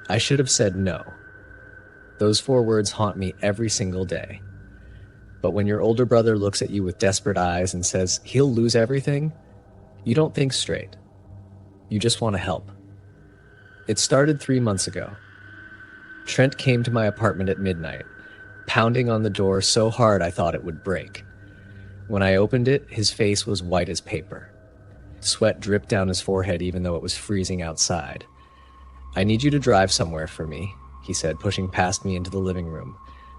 I should have said no. Those 4 words haunt me every single day. But when your older brother looks at you with desperate eyes and says he'll lose everything, you don't think straight. You just want to help. It started 3 months ago. Trent came to my apartment at midnight, pounding on the door so hard I thought it would break. When I opened it, his face was white as paper. Sweat dripped down his forehead even though it was freezing outside. "I need you to drive somewhere for me," he said, pushing past me into the living room.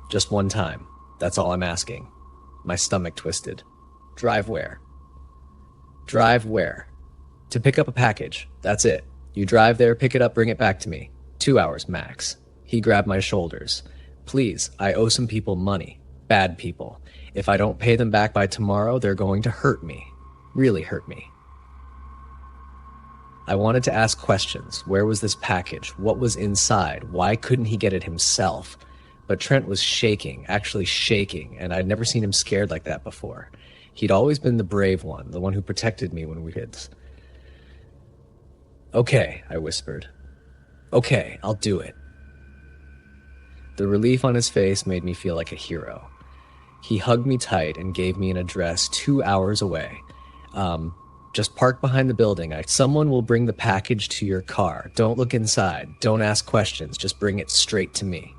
"Just one time. That's all I'm asking." My stomach twisted. "Drive where?" "Drive where?" "To pick up a package. That's it. You drive there, pick it up, bring it back to me. 2 hours max." He grabbed my shoulders. "Please, I owe some people money. Bad people. If I don't pay them back by tomorrow, they're going to hurt me. Really hurt me." I wanted to ask questions. Where was this package? What was inside? Why couldn't he get it himself? But Trent was shaking, actually shaking, and I'd never seen him scared like that before. He'd always been the brave one, the one who protected me when we were kids. "Okay," I whispered. "Okay, I'll do it." The relief on his face made me feel like a hero. He hugged me tight and gave me an address 2 hours away. Just park behind the building. Someone will bring the package to your car. Don't look inside. Don't ask questions. Just bring it straight to me.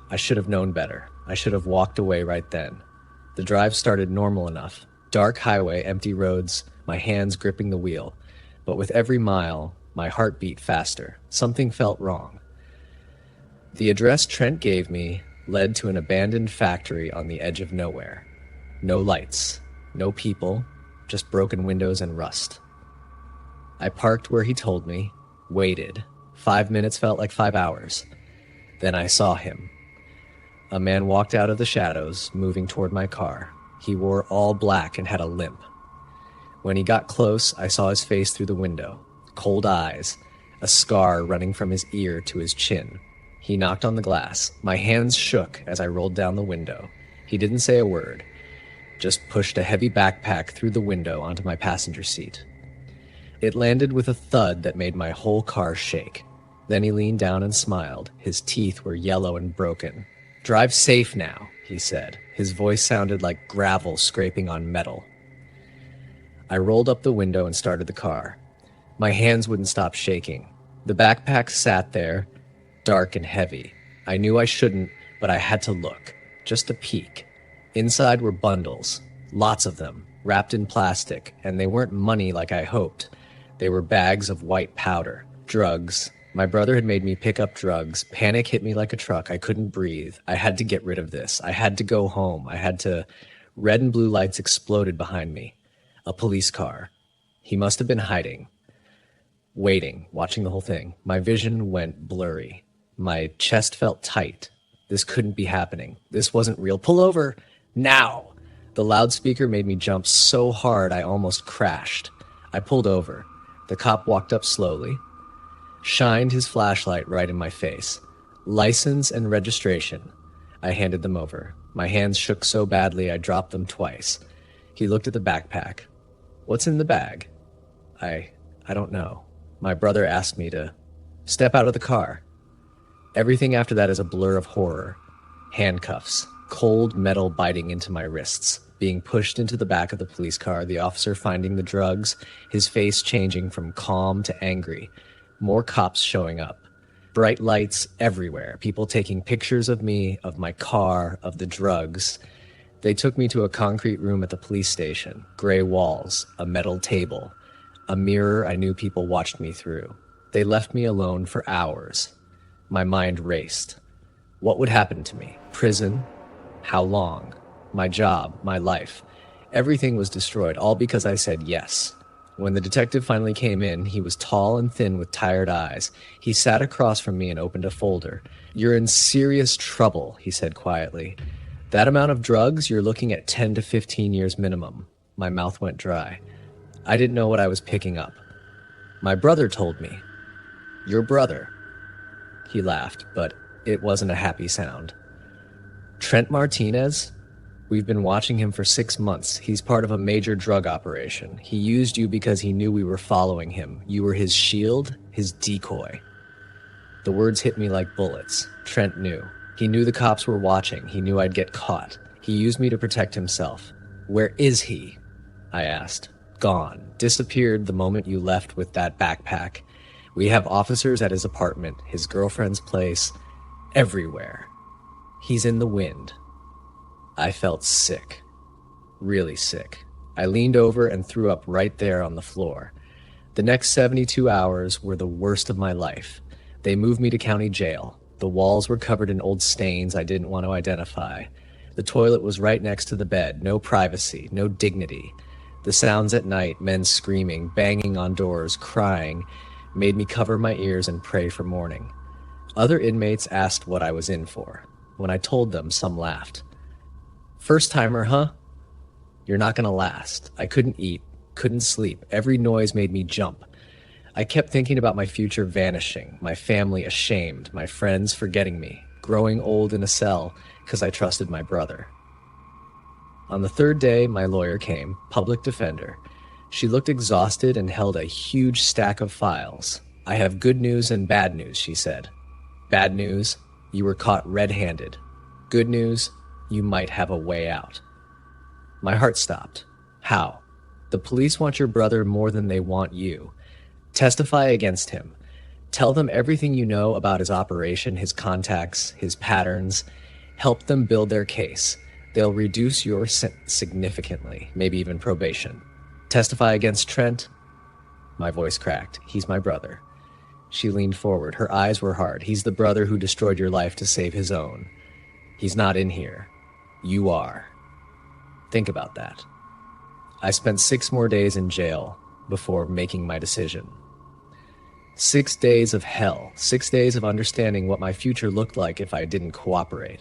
I should have known better. I should have walked away right then. The drive started normal enough. Dark highway, empty roads, my hands gripping the wheel. But with every mile, my heart beat faster. Something felt wrong. The address Trent gave me led to an abandoned factory on the edge of nowhere. No lights, no people, just broken windows and rust. I parked where he told me, waited. 5 minutes felt like 5 hours. Then I saw him. A man walked out of the shadows, moving toward my car. He wore all black and had a limp. When he got close, I saw his face through the window. Cold eyes, a scar running from his ear to his chin. He knocked on the glass. My hands shook as I rolled down the window. He didn't say a word, just pushed a heavy backpack through the window onto my passenger seat. It landed with a thud that made my whole car shake. Then he leaned down and smiled. His teeth were yellow and broken. "Drive safe now," he said. His voice sounded like gravel scraping on metal. I rolled up the window and started the car. My hands wouldn't stop shaking. The backpack sat there, dark and heavy. I knew I shouldn't, but I had to look. Just a peek. Inside were bundles, lots of them, wrapped in plastic, and they weren't money like I hoped. They were bags of white powder, drugs. My brother had made me pick up drugs. Panic hit me like a truck. I couldn't breathe. I had to get rid of this. I had to go home. Red and blue lights exploded behind me. A police car. He must have been hiding. Waiting, watching the whole thing. My vision went blurry. My chest felt tight. This couldn't be happening. This wasn't real. "Pull over! Now!" The loudspeaker made me jump so hard I almost crashed. I pulled over. The cop walked up slowly, shined his flashlight right in my face. "License and registration." I handed them over. My hands shook so badly I dropped them twice. He looked at the backpack. "What's in the bag?" I don't know. My brother asked me to step out of the car. Everything after that is a blur of horror. Handcuffs, cold metal biting into my wrists, being pushed into the back of the police car, the officer finding the drugs, his face changing from calm to angry. More cops showing up. Bright lights everywhere, people taking pictures of me, of my car, of the drugs. They took me to a concrete room at the police station. Gray walls, a metal table, a mirror I knew people watched me through. They left me alone for hours. My mind raced. What would happen to me? Prison? How long? My job, my life. Everything was destroyed, all because I said yes. When the detective finally came in, he was tall and thin with tired eyes. He sat across from me and opened a folder. "You're in serious trouble," he said quietly. "That amount of drugs, you're looking at 10 to 15 years minimum." My mouth went dry. I didn't know what I was picking up. "My brother told me." "Your brother?" He laughed, but it wasn't a happy sound. "Trent Martinez? We've been watching him for 6 months. He's part of a major drug operation. He used you because he knew we were following him. You were his shield, his decoy." The words hit me like bullets. Trent knew. He knew the cops were watching. He knew I'd get caught. He used me to protect himself. Where is he? I asked. Gone. Disappeared the moment you left with that backpack. We have officers at his apartment, his girlfriend's place, everywhere. He's in the wind. I felt sick. Really sick. I leaned over and threw up right there on the floor. The next 72 hours were the worst of my life. They moved me to county jail. The walls were covered in old stains I didn't want to identify. The toilet was right next to the bed. No privacy, no dignity. The sounds at night, men screaming, banging on doors, crying, made me cover my ears and pray for morning. Other inmates asked what I was in for. When I told them, some laughed. First timer, huh? You're not gonna last. I couldn't eat, couldn't sleep. Every noise made me jump. I kept thinking about my future vanishing, my family ashamed, my friends forgetting me, growing old in a cell because I trusted my brother. On the third day, my lawyer came, public defender. She looked exhausted and held a huge stack of files. I have good news and bad news, she said. Bad news, you were caught red-handed. Good news, you might have a way out. My heart stopped. How? The police want your brother more than they want you. Testify against him. Tell them everything you know about his operation, his contacts, his patterns. Help them build their case. They'll reduce your sentence significantly, maybe even probation. Testify against Trent? My voice cracked. He's my brother. She leaned forward. Her eyes were hard. He's the brother who destroyed your life to save his own. He's not in here. You are. Think about that. I spent 6 more days in jail before making my decision. 6 days of hell, 6 days of understanding what my future looked like if I didn't cooperate.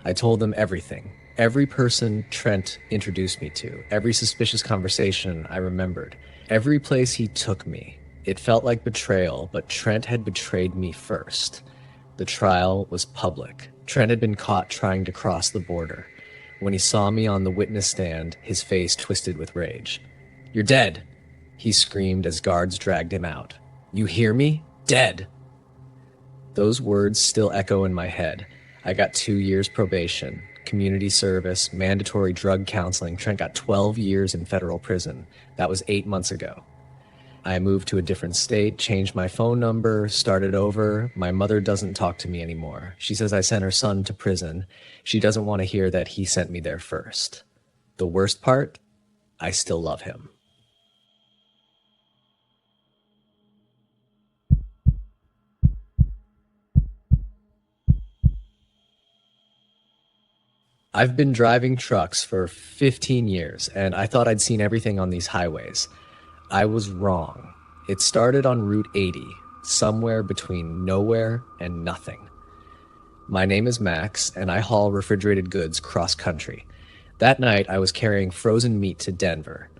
I told them everything. Every person Trent introduced me to, every suspicious conversation I remembered, every place he took me. It felt like betrayal, but Trent had betrayed me first. The trial was public. Trent had been caught trying to cross the border. When he saw me on the witness stand, his face twisted with rage. "You're dead," he screamed as guards dragged him out. "You hear me? Dead." Those words still echo in my head. I got 2 years probation, community service, mandatory drug counseling. Trent got 12 years in federal prison. That was 8 months ago. I moved to a different state, changed my phone number, started over. My mother doesn't talk to me anymore. She says I sent her son to prison. She doesn't want to hear that he sent me there first. The worst part? I still love him. I've been driving trucks for 15 years, and I thought I'd seen everything on these highways. I was wrong. It started on Route 80, somewhere between nowhere and nothing. My name is Max, and I haul refrigerated goods cross-country. That night, I was carrying frozen meat to Denver.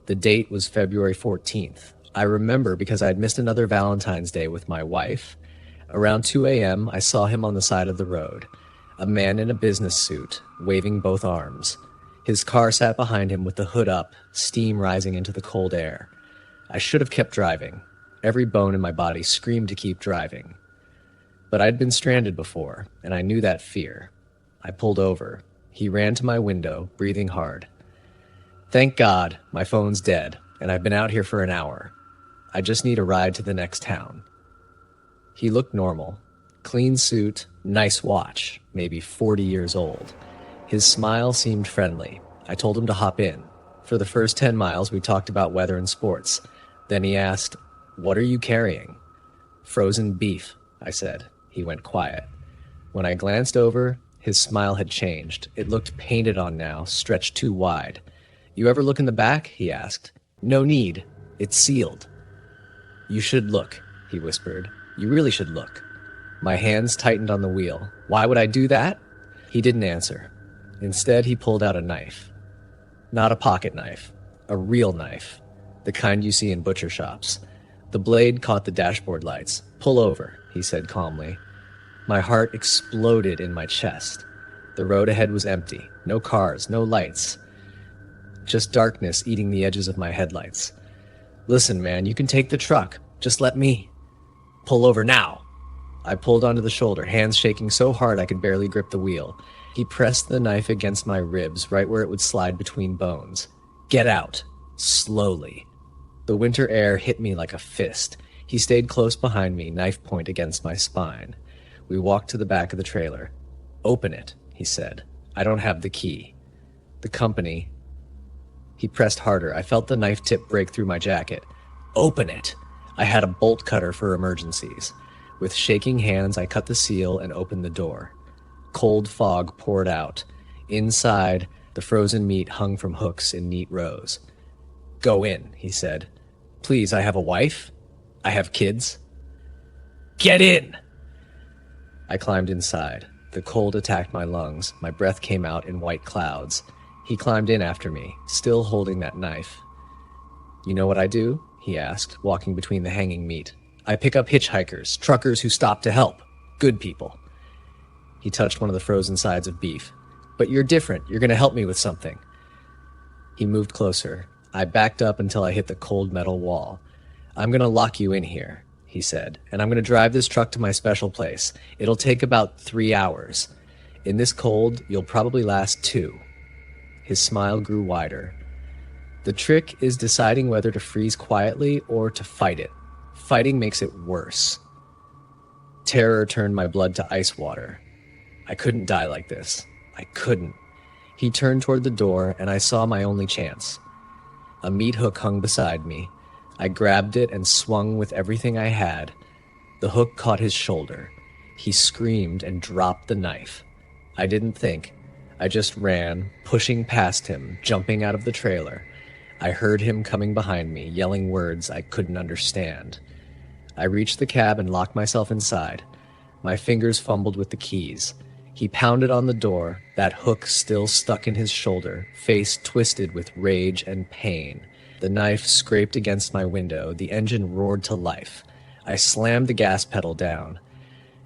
The date was February 14th. I remember because I'd missed another Valentine's Day with my wife. Around 2 a.m., I saw him on the side of the road. A man in a business suit, waving both arms. His car sat behind him with the hood up, steam rising into the cold air. I should have kept driving. Every bone in my body screamed to keep driving. But I'd been stranded before, and I knew that fear. I pulled over. He ran to my window, breathing hard. "Thank God, my phone's dead, and I've been out here for an hour. I just need a ride to the next town." He looked normal. Clean suit, nice watch, maybe 40 years old. His smile seemed friendly. I told him to hop in. For the first 10 miles, we talked about weather and sports. Then he asked, "What are you carrying?" "Frozen beef," I said. He went quiet. When I glanced over, his smile had changed. It looked painted on now, stretched too wide. "You ever look in the back?" he asked. "No need. It's sealed." "You should look," he whispered. "You really should look." My hands tightened on the wheel. Why would I do that? He didn't answer. Instead, he pulled out a knife. Not a pocket knife. A real knife. The kind you see in butcher shops. The blade caught the dashboard lights. "Pull over," he said calmly. My heart exploded in my chest. The road ahead was empty. No cars, no lights. Just darkness eating the edges of my headlights. "Listen, man, you can take the truck. Just let me." "Pull over now." I pulled onto the shoulder, hands shaking so hard I could barely grip the wheel. He pressed the knife against my ribs, right where it would slide between bones. Get out. Slowly. The winter air hit me like a fist. He stayed close behind me, knife point against my spine. We walked to the back of the trailer. Open it, he said. I don't have the key. The company. He pressed harder. I felt the knife tip break through my jacket. Open it. I had a bolt cutter for emergencies. With shaking hands, I cut the seal and opened the door. Cold fog poured out. Inside, the frozen meat hung from hooks in neat rows. Go in, he said. Please, I have a wife. I have kids. Get in! I climbed inside. The cold attacked my lungs. My breath came out in white clouds. He climbed in after me, still holding that knife. You know what I do? He asked, walking between the hanging meat. I pick up hitchhikers, truckers who stop to help. Good people. He touched one of the frozen sides of beef. But you're different. You're going to help me with something. He moved closer. I backed up until I hit the cold metal wall. I'm going to lock you in here, he said, and I'm going to drive this truck to my special place. It'll take about 3 hours. In this cold, you'll probably last 2. His smile grew wider. The trick is deciding whether to freeze quietly or to fight it. Fighting makes it worse. Terror turned my blood to ice water. I couldn't die like this. I couldn't. He turned toward the door, and I saw my only chance. A meat hook hung beside me. I grabbed it and swung with everything I had. The hook caught his shoulder. He screamed and dropped the knife. I didn't think. I just ran, pushing past him, jumping out of the trailer. I heard him coming behind me, yelling words I couldn't understand. I reached the cab and locked myself inside. My fingers fumbled with the keys. He pounded on the door, that hook still stuck in his shoulder, face twisted with rage and pain. The knife scraped against my window. The engine roared to life. I slammed the gas pedal down.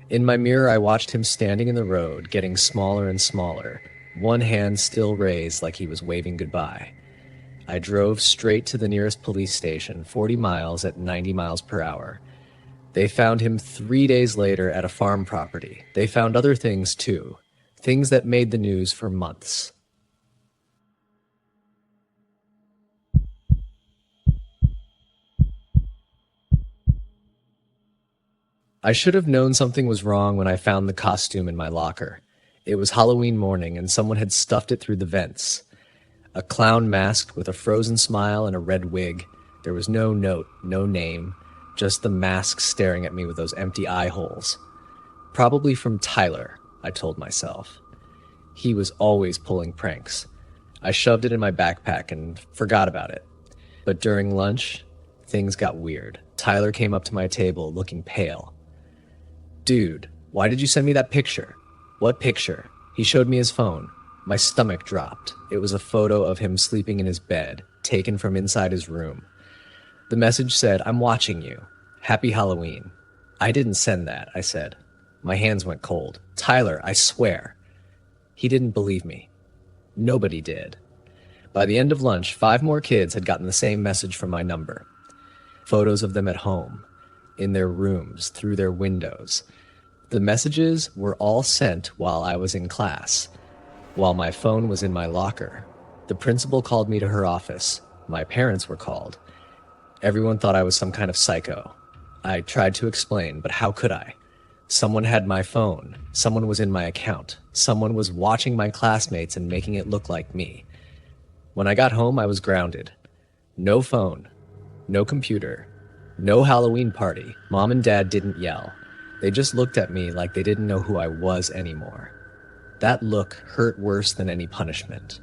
In my mirror, I watched him standing in the road, getting smaller and smaller, one hand still raised like he was waving goodbye. I drove straight to the nearest police station, 40 miles at 90 miles per hour. They found him 3 days later at a farm property. They found other things too, things that made the news for months. I should have known something was wrong when I found the costume in my locker. It was Halloween morning and someone had stuffed it through the vents. A clown mask with a frozen smile and a red wig. There was no note, no name, just the mask staring at me with those empty eye holes. Probably from Tyler, I told myself. He was always pulling pranks. I shoved it in my backpack and forgot about it. But during lunch, things got weird. Tyler came up to my table looking pale. Dude, why did you send me that picture? What picture? He showed me his phone. My stomach dropped. It was a photo of him sleeping in his bed, taken from inside his room. The message said, I'm watching you. Happy Halloween. I didn't send that, I said. My hands went cold. Tyler, I swear. He didn't believe me. Nobody did. By the end of lunch, 5 more kids had gotten the same message from my number. Photos of them at home, in their rooms, through their windows. The messages were all sent while I was in class, while my phone was in my locker. The principal called me to her office. My parents were called. Everyone thought I was some kind of psycho. I tried to explain, but how could I? Someone had my phone. Someone was in my account. Someone was watching my classmates and making it look like me. When I got home, I was grounded. No phone. No computer. No Halloween party. Mom and Dad didn't yell. They just looked at me like they didn't know who I was anymore. That look hurt worse than any punishment.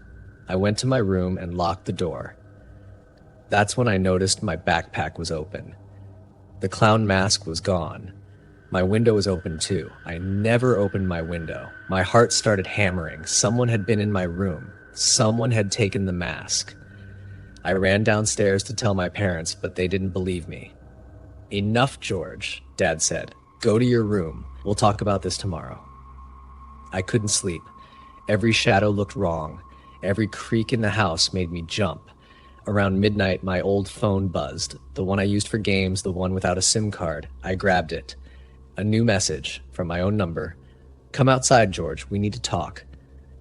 I went to my room and locked the door. That's when I noticed my backpack was open. The clown mask was gone. My window was open too. I never opened my window. My heart started hammering. Someone had been in my room. Someone had taken the mask. I ran downstairs to tell my parents, but they didn't believe me. Enough, George, Dad said. Go to your room. We'll talk about this tomorrow. I couldn't sleep. Every shadow looked wrong. Every creak in the house made me jump. Around midnight, my old phone buzzed. The one I used for games, the one without a SIM card. I grabbed it. A new message from my own number. Come outside, George. We need to talk.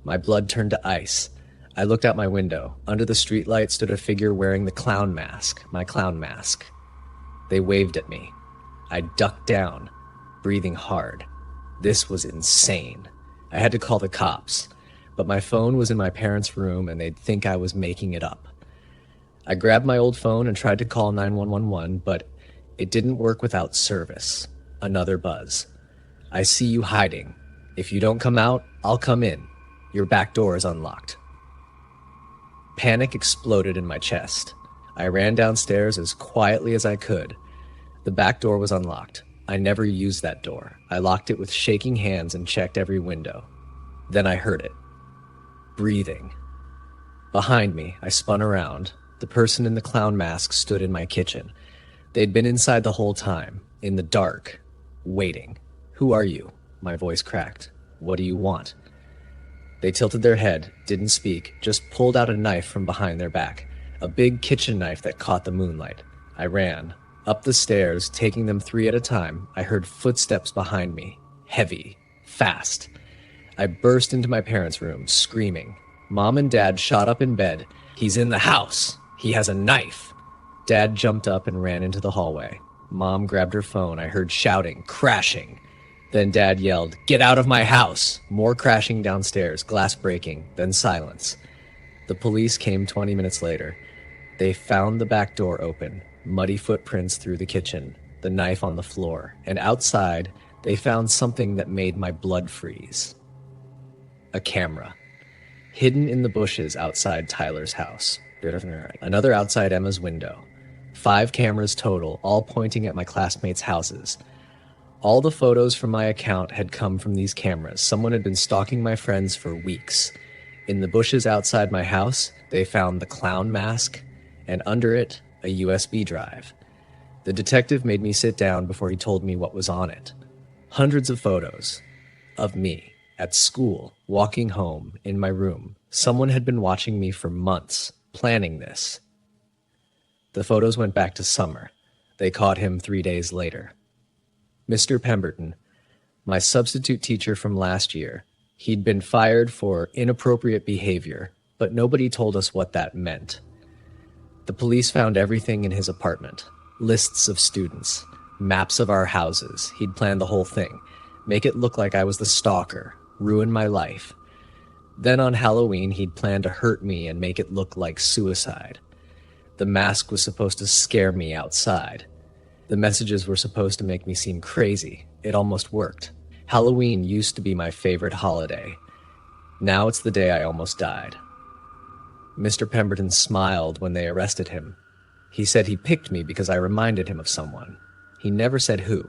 My blood turned to ice. I looked out my window. Under the streetlight stood a figure wearing the clown mask, my clown mask. They waved at me. I ducked down, breathing hard. This was insane. I had to call the cops, but my phone was in my parents' room and they'd think I was making it up. I grabbed my old phone and tried to call 911, but it didn't work without service. Another buzz. I see you hiding. If you don't come out, I'll come in. Your back door is unlocked. Panic exploded in my chest. I ran downstairs as quietly as I could. The back door was unlocked. I never used that door. I locked it with shaking hands and checked every window. Then I heard it. Breathing. Behind me, I spun around. The person in the clown mask stood in my kitchen. They'd been inside the whole time, in the dark, waiting. Who are you? My voice cracked. What do you want? They tilted their head, didn't speak, just pulled out a knife from behind their back. A big kitchen knife that caught the moonlight. I ran. Up the stairs, taking them 3 at a time, I heard footsteps behind me. Heavy. Fast. I burst into my parents' room, screaming. Mom and Dad shot up in bed. He's in the house. He has a knife. Dad jumped up and ran into the hallway. Mom grabbed her phone. I heard shouting, crashing. Then Dad yelled, "Get out of my house!" More crashing downstairs, glass breaking, then silence. The police came 20 minutes later. They found the back door open, muddy footprints through the kitchen, the knife on the floor, and outside, they found something that made my blood freeze. A camera. Hidden in the bushes outside Tyler's house. Another outside Emma's window. 5 cameras total, all pointing at my classmates' houses. All the photos from my account had come from these cameras. Someone had been stalking my friends for weeks. In the bushes outside my house, they found the clown mask, and under it, a USB drive. The detective made me sit down before he told me what was on it. Hundreds of photos of me at school, walking home, in my room. Someone had been watching me for months, planning this. The photos went back to summer. They caught him 3 days later. Mr. Pemberton, my substitute teacher from last year, he'd been fired for inappropriate behavior, but nobody told us what that meant. The police found everything in his apartment. Lists of students, maps of our houses. He'd planned the whole thing. Make it look like I was the stalker, ruin my life. Then on Halloween, he'd planned to hurt me and make it look like suicide. The mask was supposed to scare me outside. The messages were supposed to make me seem crazy. It almost worked. Halloween used to be my favorite holiday. Now it's the day I almost died. Mr. Pemberton smiled when they arrested him. He said he picked me because I reminded him of someone. He never said who.